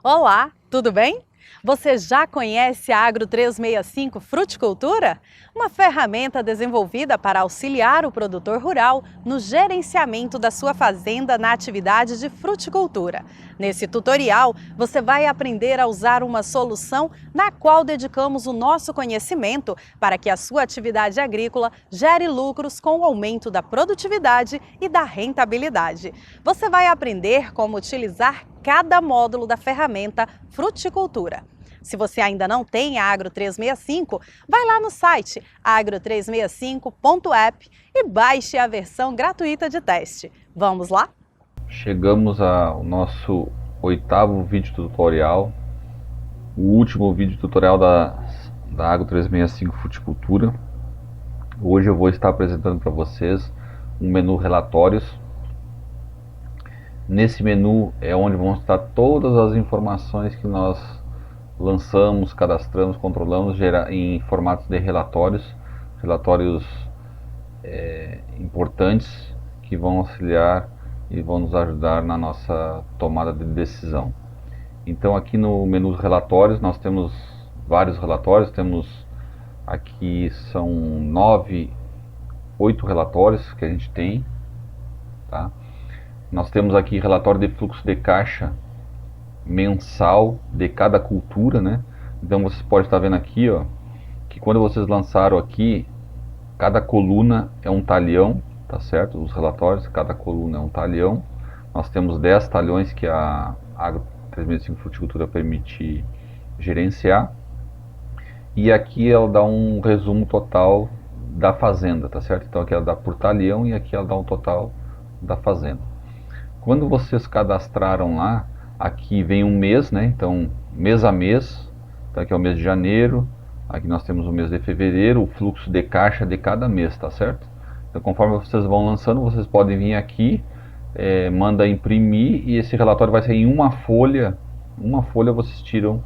Olá, tudo bem? Você já conhece a Agro 365 Fruticultura? Uma ferramenta desenvolvida para auxiliar o produtor rural no gerenciamento da sua fazenda na atividade de fruticultura. Nesse tutorial, você vai aprender a usar uma solução na qual dedicamos o nosso conhecimento para que a sua atividade agrícola gere lucros com o aumento da produtividade e da rentabilidade. Você vai aprender como utilizar cada módulo da ferramenta Fruticultura. Se você ainda não tem a Agro 365, vai lá no site agro365.app e baixe a versão gratuita de teste. Vamos lá? Chegamos ao nosso 8º vídeo tutorial, o último vídeo tutorial da Agro 365 Fruticultura. Hoje eu vou estar apresentando para vocês um menu relatórios. Nesse menu é onde vão estar todas as informações que nós lançamos, cadastramos, controlamos em formatos de relatórios importantes que vão auxiliar e vão nos ajudar na nossa tomada de decisão. Então aqui no menu relatórios nós temos vários relatórios, temos aqui são 8 relatórios que a gente tem, tá? Nós temos aqui relatório de fluxo de caixa mensal de cada cultura, né? Então vocês podem estar vendo aqui, ó, que quando vocês lançaram aqui, cada coluna é um talhão, tá certo? Os relatórios, cada coluna é um talhão. Nós temos 10 talhões que a Agro 365 Fruticultura permite gerenciar. E aqui ela dá um resumo total da fazenda, tá certo? Então aqui ela dá por talhão e aqui ela dá um total da fazenda. Quando vocês cadastraram lá, aqui vem um mês, né? Então, mês a mês, então aqui é o mês de janeiro, aqui nós temos o mês de fevereiro, o fluxo de caixa de cada mês, tá certo? Então, conforme vocês vão lançando, vocês podem vir aqui, manda imprimir e esse relatório vai sair em uma folha vocês tiram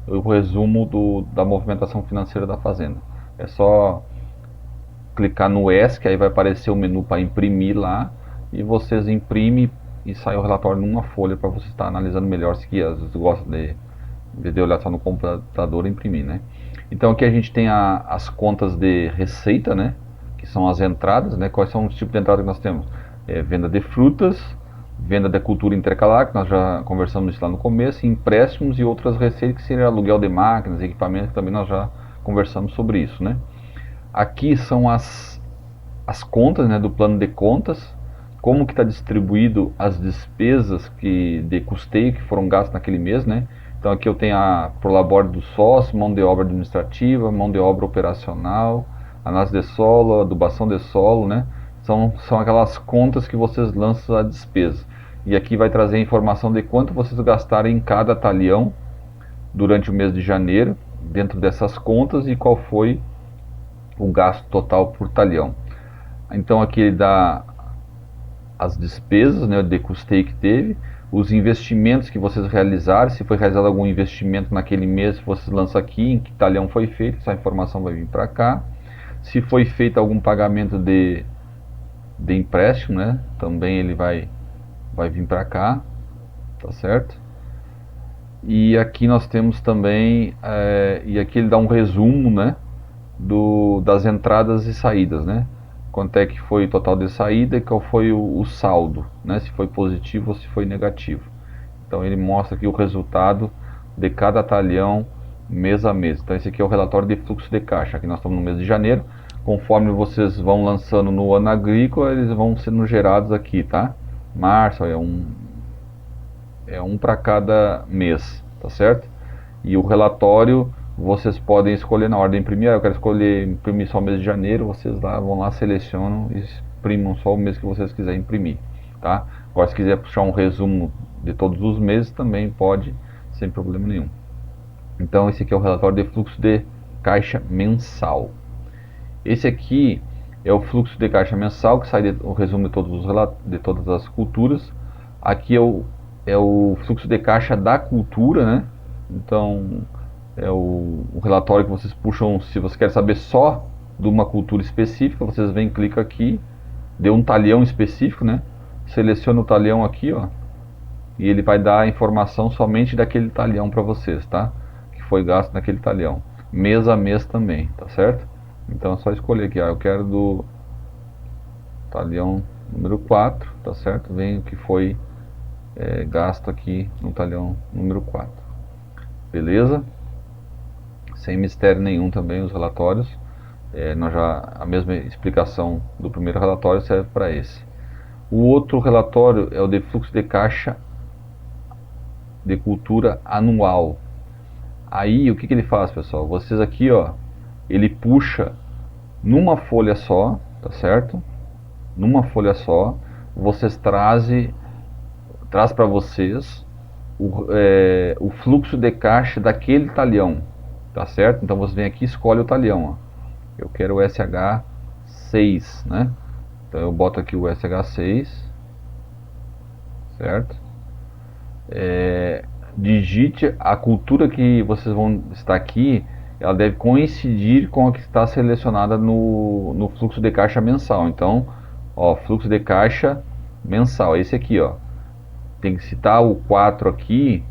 o resumo da movimentação financeira da fazenda. É só clicar no ESC, aí vai aparecer o menu para imprimir lá, e vocês imprimem e sai o relatório numa folha para você estar analisando melhor, se às vezes gosta de olhar só no computador e imprimir, né? Então aqui a gente tem as contas de receita, né? Que são as entradas, né? Quais são os tipos de entrada que nós temos? Venda de frutas, venda da cultura intercalar, que nós já conversamos isso lá no começo, empréstimos e outras receitas, que seria aluguel de máquinas, equipamentos, que também nós já conversamos sobre isso, né? Aqui são as contas, né, do plano de contas, como que está distribuído as despesas de custeio que foram gastas naquele mês, né? Então aqui eu tenho a prolabore do sócio, mão de obra administrativa, mão de obra operacional, análise de solo, adubação de solo, né? São aquelas contas que vocês lançam a despesa. E aqui vai trazer a informação de quanto vocês gastaram em cada talhão durante o mês de janeiro, dentro dessas contas, e qual foi o gasto total por talhão. Então aqui ele dá as despesas, né, de custeio que teve, os investimentos que vocês realizaram, se foi realizado algum investimento naquele mês, vocês lançam aqui, em que talhão foi feito, essa informação vai vir para cá. Se foi feito algum pagamento de empréstimo, né, também ele vai vir para cá, tá certo? E aqui nós temos também, e aqui ele dá um resumo, né, das entradas e saídas, né? Quanto é que foi o total de saída e qual foi o saldo, né? Se foi positivo ou se foi negativo. Então ele mostra aqui o resultado de cada talhão mês a mês. Então esse aqui é o relatório de fluxo de caixa. Aqui nós estamos no mês de janeiro. Conforme vocês vão lançando no ano agrícola, eles vão sendo gerados aqui, tá? Março é um para cada mês, tá certo? E o relatório vocês podem escolher na ordem de imprimir. Eu quero imprimir só o mês de janeiro, vocês vão lá, selecionam e imprimam só o mês que vocês quiserem imprimir, tá? Agora se quiser puxar um resumo de todos os meses, também pode, sem problema nenhum. Então esse aqui é o relatório de fluxo de caixa mensal. Esse aqui é o fluxo de caixa mensal, que sai o resumo de todas as culturas. Aqui é o fluxo de caixa da cultura, né? Então é o relatório que vocês puxam. Se você quer saber só de uma cultura específica, vocês vêm, clica aqui, dê um talhão específico, né? Seleciona o talhão aqui, ó, e ele vai dar a informação somente daquele talhão para vocês, tá? Que foi gasto naquele talhão, mês a mês também, tá certo? Então é só escolher aqui, eu quero do talhão número 4, tá certo? Vem o que foi gasto aqui no talhão número 4. Beleza? Sem mistério nenhum também os relatórios. A mesma explicação do primeiro relatório serve para esse. O outro relatório é o de fluxo de caixa de cultura anual. Aí o que ele faz, pessoal? Vocês aqui, ó, ele puxa numa folha só, tá certo? Numa folha só, vocês traz para vocês o fluxo de caixa daquele talhão, tá certo? Então você vem aqui e escolhe o talhão, ó. Eu quero o SH6, né? Então eu boto aqui o SH6, certo? Digite a cultura que vocês vão estar aqui, ela deve coincidir com a que está selecionada no fluxo de caixa mensal. Então, ó, fluxo de caixa mensal, esse aqui, ó. Tem que citar o 4 aqui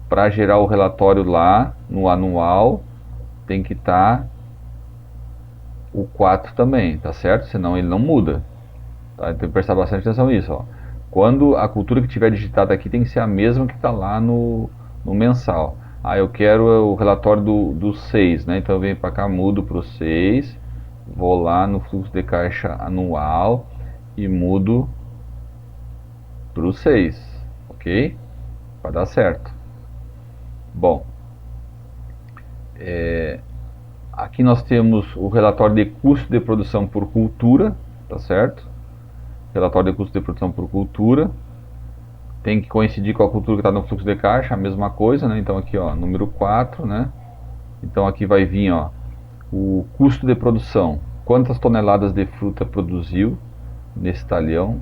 para gerar o relatório lá no anual. Tem que estar o 4 também, tá certo? Senão ele não muda. Tá? Então tem que prestar bastante atenção nisso, ó. Quando a cultura que tiver digitada aqui tem que ser a mesma que está lá no mensal. Eu quero o relatório do 6, né? Então eu venho para cá, mudo para o 6, vou lá no fluxo de caixa anual e mudo para o 6. Ok? Vai dar certo. Bom, aqui nós temos o relatório de custo de produção por cultura, tá certo? Relatório de custo de produção por cultura. Tem que coincidir com a cultura que está no fluxo de caixa, a mesma coisa, né? Então aqui, ó, número 4, né? Então aqui vai vir, ó, o custo de produção. Quantas toneladas de fruta produziu nesse talhão?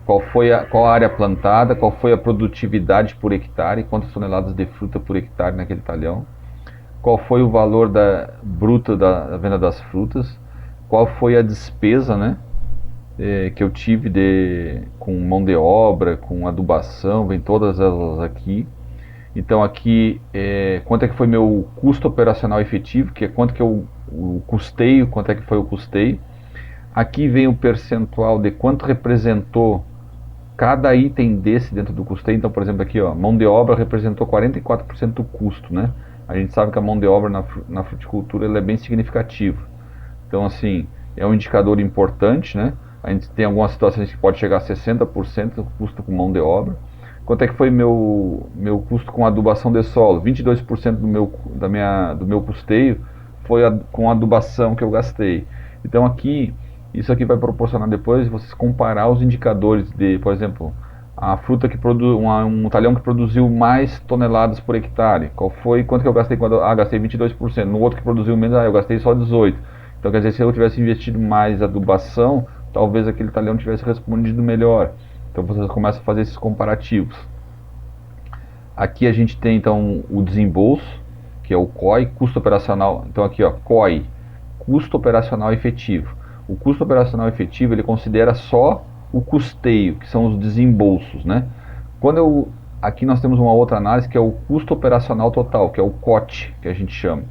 Qual a área plantada, qual foi a produtividade por hectare, quantas toneladas de fruta por hectare naquele talhão, qual foi o valor bruta da venda das frutas, qual foi a despesa, né, que eu tive com mão de obra, com adubação, vem todas elas aqui. Então aqui, quanto é que foi meu custo operacional efetivo, que é quanto que eu custeio, quanto é que foi o custeio. Aqui vem o percentual de quanto representou cada item desse dentro do custeio. Então, por exemplo, aqui, ó, mão de obra representou 44% do custo, né? A gente sabe que a mão de obra na fruticultura ela é bem significativa. Então, assim, é um indicador importante, né? A gente tem algumas situações que pode chegar a 60% do custo com mão de obra. Quanto é que foi meu custo com adubação de solo? 22% do meu custeio foi com adubação que eu gastei. Então aqui, isso aqui vai proporcionar depois vocês comparar os indicadores de, por exemplo, a fruta que produz, um talhão que produziu mais toneladas por hectare. Quanto que eu gastei? Gastei 22%. No outro que produziu menos, eu gastei só 18%. Então quer dizer, se eu tivesse investido mais adubação, talvez aquele talhão tivesse respondido melhor. Então vocês começam a fazer esses comparativos. Aqui a gente tem então o desembolso, que é o COI, custo operacional. Então aqui, ó, COI, custo operacional efetivo. O custo operacional efetivo ele considera só o custeio, que são os desembolsos, né? Aqui nós temos uma outra análise que é o custo operacional total, que é o COT, que a gente chama.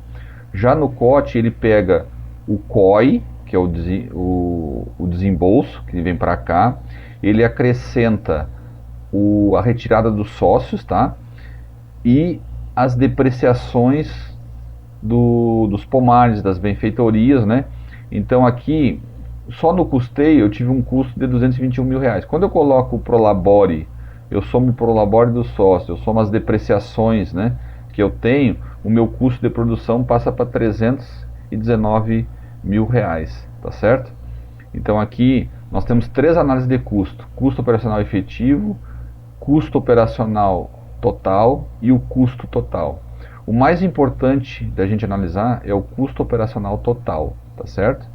Já no COT ele pega o COI, que é o desembolso, que vem para cá, ele acrescenta a retirada dos sócios, tá? E as depreciações dos pomares, das benfeitorias, né? Então aqui, só no custeio eu tive um custo de R$221 mil. Quando eu coloco o Prolabore, eu somo o Prolabore do sócio, eu somo as depreciações, né, que eu tenho, o meu custo de produção passa para R$319 mil, tá certo? Então aqui nós temos 3 análises de custo: custo operacional efetivo, custo operacional total e o custo total. O mais importante da gente analisar é o custo operacional total, tá certo?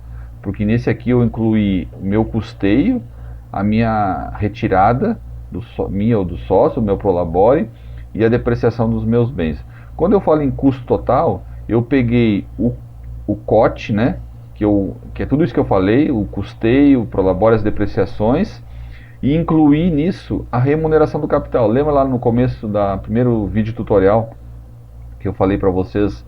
Porque nesse aqui eu incluí o meu custeio, a minha retirada, minha ou do sócio, o meu Prolabore e a depreciação dos meus bens. Quando eu falo em custo total, eu peguei o COT, né? Que é tudo isso que eu falei, o custeio, o Prolabore, as depreciações, e incluir nisso a remuneração do capital. Lembra lá no começo do primeiro vídeo tutorial que eu falei para vocês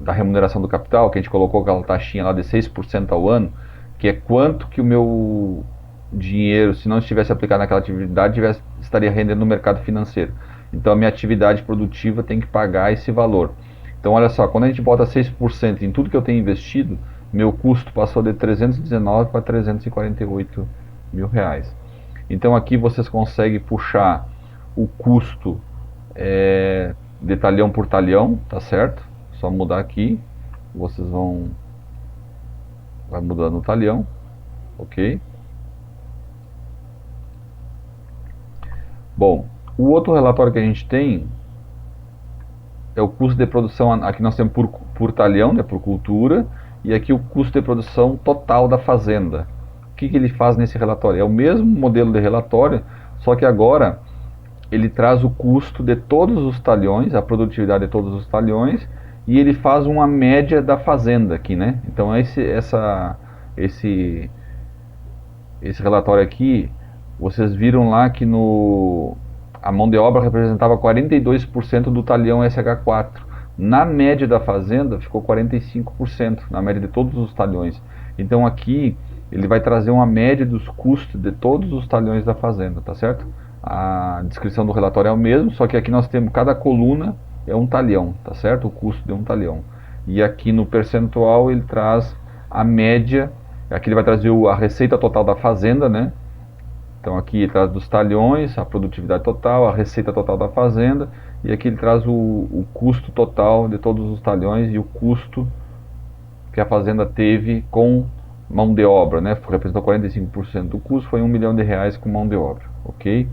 da remuneração do capital, que a gente colocou aquela taxinha lá de 6% ao ano, que é quanto que o meu dinheiro, se não estivesse aplicado naquela atividade, estaria rendendo no mercado financeiro. Então a minha atividade produtiva tem que pagar esse valor. Então olha só, quando a gente bota 6% em tudo que eu tenho investido, meu custo passou de 319 para 348 mil reais. Então aqui vocês conseguem puxar o custo de talhão por talhão, tá certo? Só mudar aqui, vocês vai mudando o talhão, ok? Bom, o outro relatório que a gente tem é o custo de produção. Aqui nós temos por talhão, né, por cultura, e aqui o custo de produção total da fazenda. O que ele faz nesse relatório? É o mesmo modelo de relatório, só que agora ele traz o custo de todos os talhões, a produtividade de todos os talhões, e ele faz uma média da fazenda aqui, né? Então esse relatório aqui, vocês viram lá que a mão de obra representava 42% do talhão SH4. Na média da fazenda ficou 45%, na média de todos os talhões. Então aqui ele vai trazer uma média dos custos de todos os talhões da fazenda, tá certo? A descrição do relatório é o mesmo, só que aqui nós temos cada coluna é um talhão, tá certo? O custo de um talhão. E aqui no percentual ele traz a média, aqui ele vai trazer a receita total da fazenda, né? Então aqui ele traz dos talhões, a produtividade total, a receita total da fazenda, e aqui ele traz o custo total de todos os talhões e o custo que a fazenda teve com mão de obra, né? Representou 45% do custo, foi R$1 milhão com mão de obra, ok?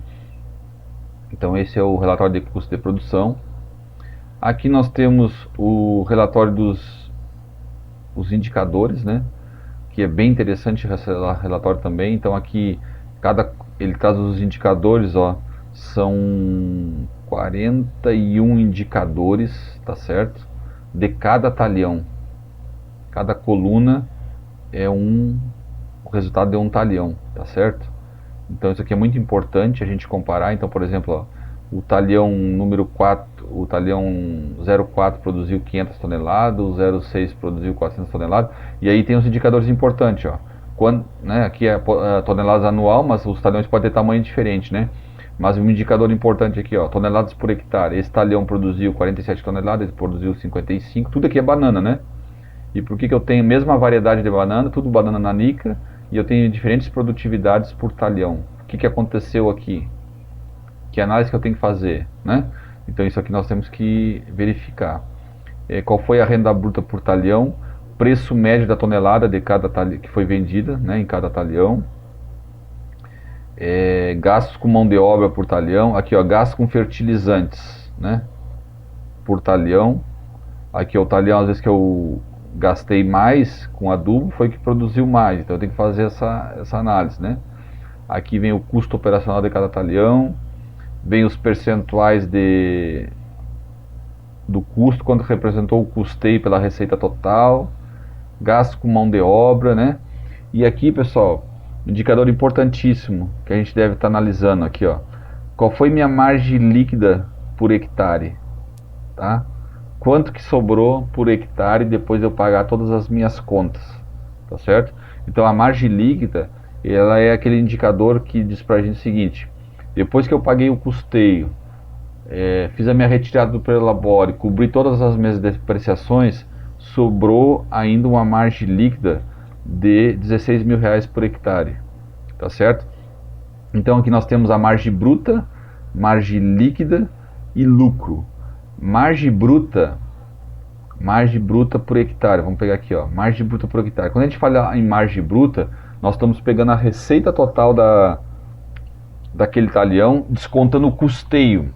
Então esse é o relatório de custo de produção. Aqui nós temos o relatório os indicadores, né? Que é bem interessante esse relatório também. Então aqui ele traz os indicadores, ó, são 41 indicadores, tá certo? De cada talhão. Cada coluna é o resultado de um talhão, tá certo? Então isso aqui é muito importante a gente comparar. Então, por exemplo, ó, o talhão número 4, o talhão 04 produziu 500 toneladas, o 06 produziu 400 toneladas, e aí tem os indicadores importantes, ó. Né, aqui é toneladas anual, mas os talhões podem ter tamanho diferente, né? Mas um indicador importante aqui, ó, toneladas por hectare. Esse talhão produziu 47 toneladas, esse produziu 55, tudo aqui é banana, né? E por que eu tenho a mesma variedade de banana, tudo banana nanica, e eu tenho diferentes produtividades por talhão? O que aconteceu aqui? Que análise que eu tenho que fazer, né? Então isso aqui nós temos que verificar. Qual foi a renda bruta por talhão, preço médio da tonelada de cada talhão que foi vendida, né, em cada talhão, gastos com mão de obra por talhão, aqui ó, gastos com fertilizantes, né, por talhão. Aqui ó, o talhão às vezes que eu gastei mais com adubo foi que produziu mais, então eu tenho que fazer essa análise, né. Aqui vem o custo operacional de cada talhão, vem os percentuais do custo, quanto representou o custeio pela receita total, gasto com mão de obra, né? E aqui, pessoal, indicador importantíssimo que a gente deve estar analisando aqui, ó. Qual foi minha margem líquida por hectare, tá? Quanto que sobrou por hectare depois de eu pagar todas as minhas contas, tá certo? Então a margem líquida, ela é aquele indicador que diz pra gente o seguinte: depois que eu paguei o custeio, fiz a minha retirada do prelabore, cobri todas as minhas depreciações, sobrou ainda uma margem líquida de R$16 mil por hectare, tá certo? Então aqui nós temos a margem bruta, margem líquida e lucro. Margem bruta por hectare, vamos pegar aqui, ó, margem bruta por hectare. Quando a gente fala em margem bruta, nós estamos pegando a receita total daquele talhão, descontando o custeio.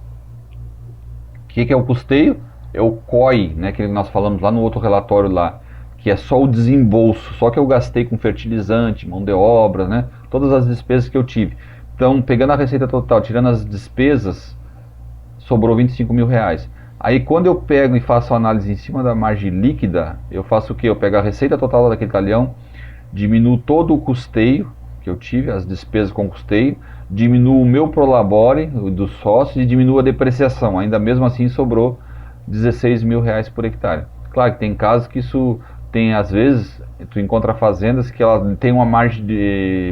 O que é o custeio? É o COI, né, que nós falamos lá no outro relatório lá, que é só o desembolso, só que eu gastei com fertilizante, mão de obra, né, todas as despesas que eu tive. Então, pegando a receita total, tirando as despesas, sobrou R$25 mil. Aí quando eu pego e faço a análise em cima da margem líquida, eu faço o que? Eu pego a receita total daquele talhão, diminuo todo o custeio, que eu tive, as despesas com custeio, diminuo o meu prolabore, o dos sócios, e diminuo a depreciação. Ainda mesmo assim sobrou 16 mil reais por hectare. Claro que tem casos que isso tem, às vezes, tu encontra fazendas que ela tem uma margem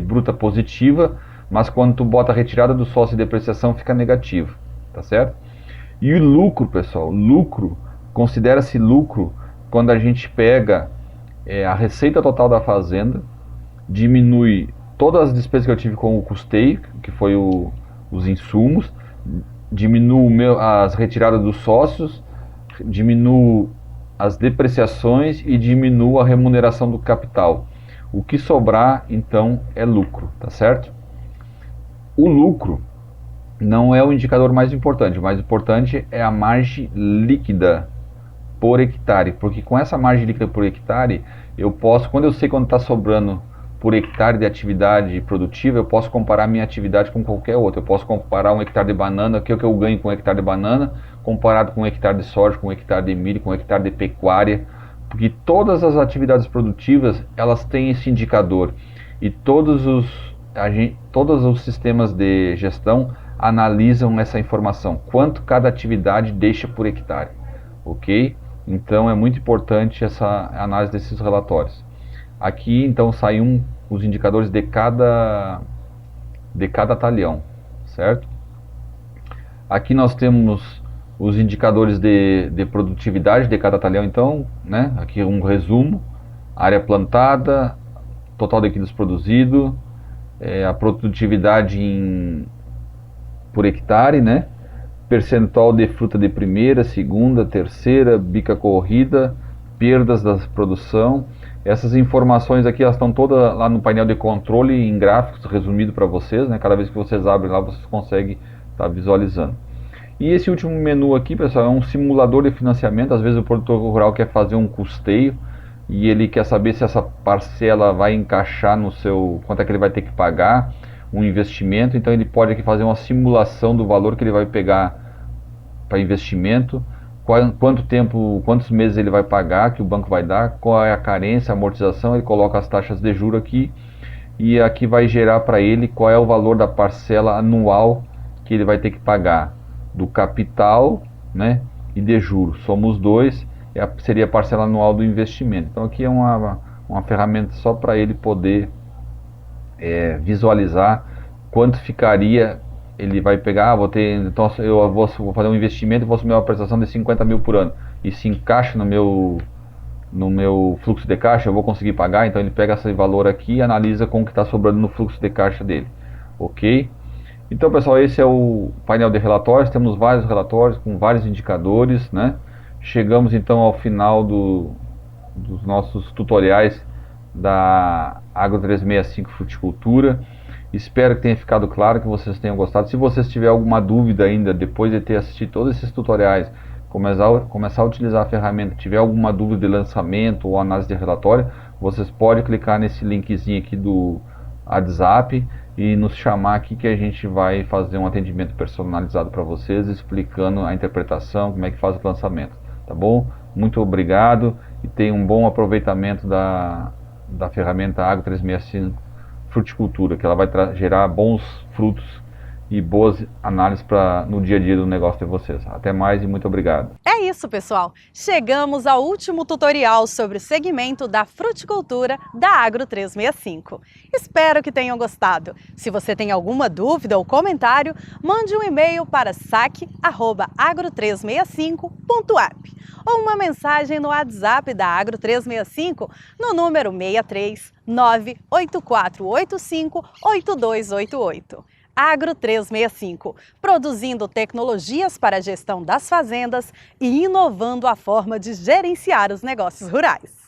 bruta positiva, mas quando tu bota a retirada do sócio e depreciação fica negativo, tá certo? E o lucro, pessoal, lucro, considera-se lucro quando a gente pega a receita total da fazenda, diminui todas as despesas que eu tive com o custeio, que foi os insumos, diminuo as retiradas dos sócios, diminuo as depreciações e diminuo a remuneração do capital. O que sobrar, então, é lucro, tá certo? O lucro não é o indicador mais importante. O mais importante é a margem líquida por hectare, porque com essa margem líquida por hectare, eu posso, quando eu sei quanto está sobrando por hectare de atividade produtiva, eu posso comparar minha atividade com qualquer outra. Eu posso comparar um hectare de banana, o que eu ganho com um hectare de banana, comparado com um hectare de soja, com um hectare de milho, com um hectare de pecuária, porque todas as atividades produtivas, elas têm esse indicador, e todos os sistemas de gestão analisam essa informação, quanto cada atividade deixa por hectare, ok? Então é muito importante essa análise desses relatórios. Aqui então saem os indicadores de cada talhão, certo? Aqui nós temos os indicadores de produtividade de cada talhão, então, né? Aqui um resumo: área plantada, total de quilos produzido, a produtividade por hectare, né? Percentual de fruta de primeira, segunda, terceira, bica corrida, perdas da produção. Essas informações aqui, elas estão todas lá no painel de controle em gráficos resumido para vocês, né? Cada vez que vocês abrem lá, vocês conseguem estar visualizando. E esse último menu aqui, pessoal, é um simulador de financiamento. Às vezes o produtor rural quer fazer um custeio e ele quer saber se essa parcela vai encaixar no seu, quanto é que ele vai ter que pagar, um investimento. Então ele pode aqui fazer uma simulação do valor que ele vai pegar para investimento, quanto tempo, quantos meses ele vai pagar, que o banco vai dar, qual é a carência, a amortização. Ele coloca as taxas de juros aqui, e aqui vai gerar para ele qual é o valor da parcela anual que ele vai ter que pagar, do capital, né, e de juros. Somos dois, seria a parcela anual do investimento. Então aqui é uma ferramenta só para ele poder visualizar quanto ficaria. Ele vai pegar, então eu vou fazer um investimento e vou assumir uma prestação de 50 mil por ano, e se encaixa no meu fluxo de caixa, eu vou conseguir pagar. Então ele pega esse valor aqui e analisa com o que está sobrando no fluxo de caixa dele, ok? Então, pessoal, esse é o painel de relatórios. Temos vários relatórios com vários indicadores, né? Chegamos então ao final dos nossos tutoriais da Agro 365 Fruticultura. Espero que tenha ficado claro, que vocês tenham gostado. Se vocês tiverem alguma dúvida ainda, depois de ter assistido todos esses tutoriais, começar a utilizar a ferramenta, tiver alguma dúvida de lançamento ou análise de relatório, vocês podem clicar nesse linkzinho aqui do WhatsApp e nos chamar aqui, que a gente vai fazer um atendimento personalizado para vocês, explicando a interpretação, como é que faz o lançamento, tá bom? Muito obrigado e tenham um bom aproveitamento da ferramenta Agro 365 Fruticultura, que ela vai gerar bons frutos e boas análises no dia a dia do negócio de vocês. Até mais e muito obrigado. É isso, pessoal! Chegamos ao último tutorial sobre o segmento da fruticultura da Agro 365. Espero que tenham gostado. Se você tem alguma dúvida ou comentário, mande um e-mail para saque@agro365.app ou uma mensagem no WhatsApp da Agro 365 no número 63 98485 8288. Agro 365, produzindo tecnologias para a gestão das fazendas e inovando a forma de gerenciar os negócios rurais.